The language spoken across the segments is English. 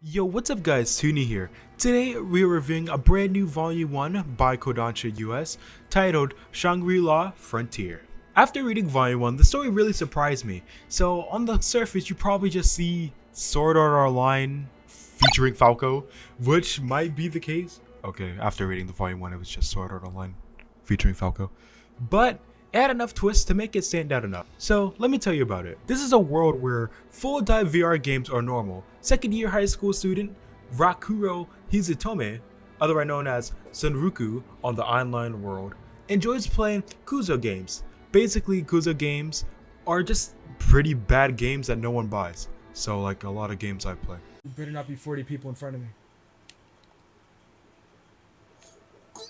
Yo, what's up guys, Toonie here. Today we are reviewing a brand new Volume 1 by Kodansha US titled Shangri-La Frontier. After reading Volume 1, the story really surprised me. So on the surface you probably just see Sword Art Online featuring Falco, which might be the case. Okay, after reading the Volume 1 it was just Sword Art Online featuring Falco. But it had enough twists to make it stand out enough. So let me tell you about it. This is a world where full dive VR games are normal. Second year high school student Rakuro Hizutome, otherwise known as Sunruku on the online world, enjoys playing Kuzo games. Basically, Kuzo games are just pretty bad games that no one buys. So like a lot of games I play. You better not be 40 people in front of me.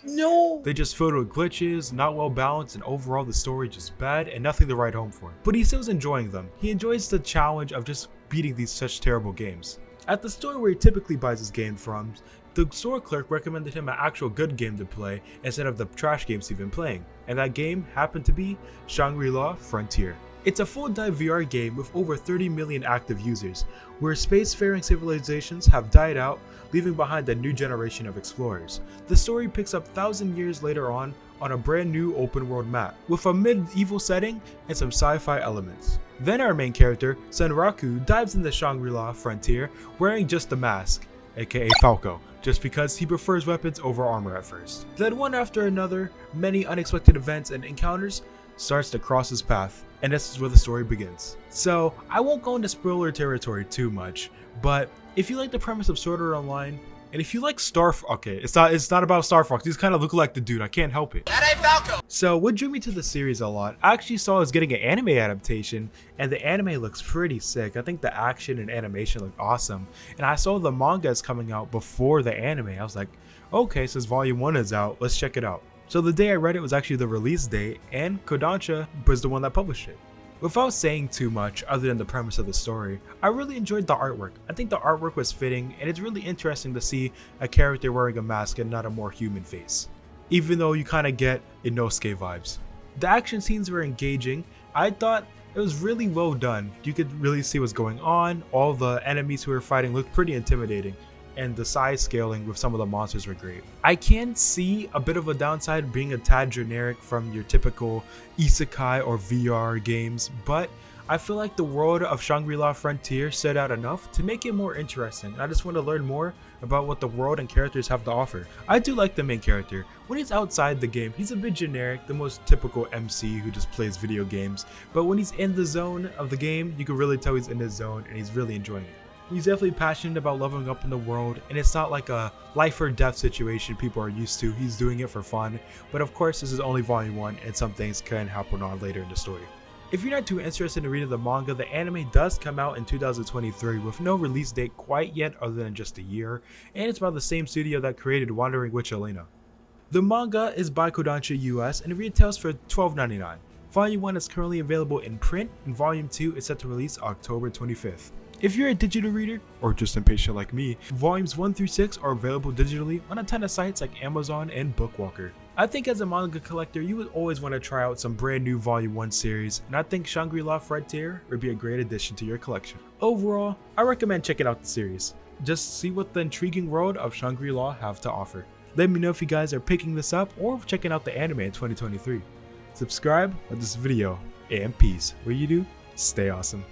No! They just filled with glitches, not well balanced, and overall the story just bad and nothing to write home for. But he still's enjoying them. He enjoys the challenge of just beating these such terrible games. At the store where he typically buys his game from, the store clerk recommended him an actual good game to play instead of the trash games he'd been playing, and that game happened to be Shangri-La Frontier. It's a full dive VR game with over 30 million active users, where spacefaring civilizations have died out, leaving behind a new generation of explorers. The story picks up 1,000 years later on a brand new open world map, with a medieval setting and some sci-fi elements. Then our main character, Senraku, dives into Shangri-La Frontier wearing just a mask, aka Falco, just because he prefers weapons over armor at first. Then one after another, many unexpected events and encounters starts to cross his path, and this is where the story begins. So I won't go into spoiler territory too much, but if you like the premise of Sword Art Online, and if you like okay, it's not about Star Fox. These kind of look like the dude. I can't help it. That ain't Falco. So what drew me to the series a lot, I actually saw it was getting an anime adaptation, and the anime looks pretty sick. I think the action and animation look awesome, and I saw the manga is coming out before the anime. I was like, okay, since Volume 1 is out, let's check it out. So the day I read it was actually the release date, and Kodansha was the one that published it. Without saying too much other than the premise of the story, I really enjoyed the artwork. I think the artwork was fitting, and it's really interesting to see a character wearing a mask and not a more human face, even though you kind of get Inosuke vibes. The action scenes were engaging. I thought it was really well done. You could really see what's going on. All the enemies who were fighting looked pretty intimidating, and the size scaling with some of the monsters were great. I can see a bit of a downside being a tad generic from your typical isekai or VR games, but I feel like the world of Shangri-La Frontier stood out enough to make it more interesting. I just want to learn more about what the world and characters have to offer. I do like the main character. When he's outside the game, he's a bit generic, the most typical MC who just plays video games, but when he's in the zone of the game, you can really tell he's in his zone and he's really enjoying it. He's definitely passionate about leveling up in the world, and it's not like a life or death situation people are used to. He's doing it for fun, but of course this is only Volume 1 and some things can happen on later in the story. If you're not too interested in reading the manga, the anime does come out in 2023 with no release date quite yet other than just a year, and it's by the same studio that created Wandering Witch Elena. The manga is by Kodansha US and it retails for $12.99. Volume 1 is currently available in print, and Volume 2 is set to release October 25th. If you're a digital reader, or just impatient like me, Volumes 1 through 6 are available digitally on a ton of sites like Amazon and Bookwalker. I think as a manga collector, you would always want to try out some brand new Volume 1 series, and I think Shangri-La Frontier would be a great addition to your collection. Overall, I recommend checking out the series. Just see what the intriguing world of Shangri-La have to offer. Let me know if you guys are picking this up or checking out the anime in 2023. Subscribe, like this video, and peace. What you do, stay awesome.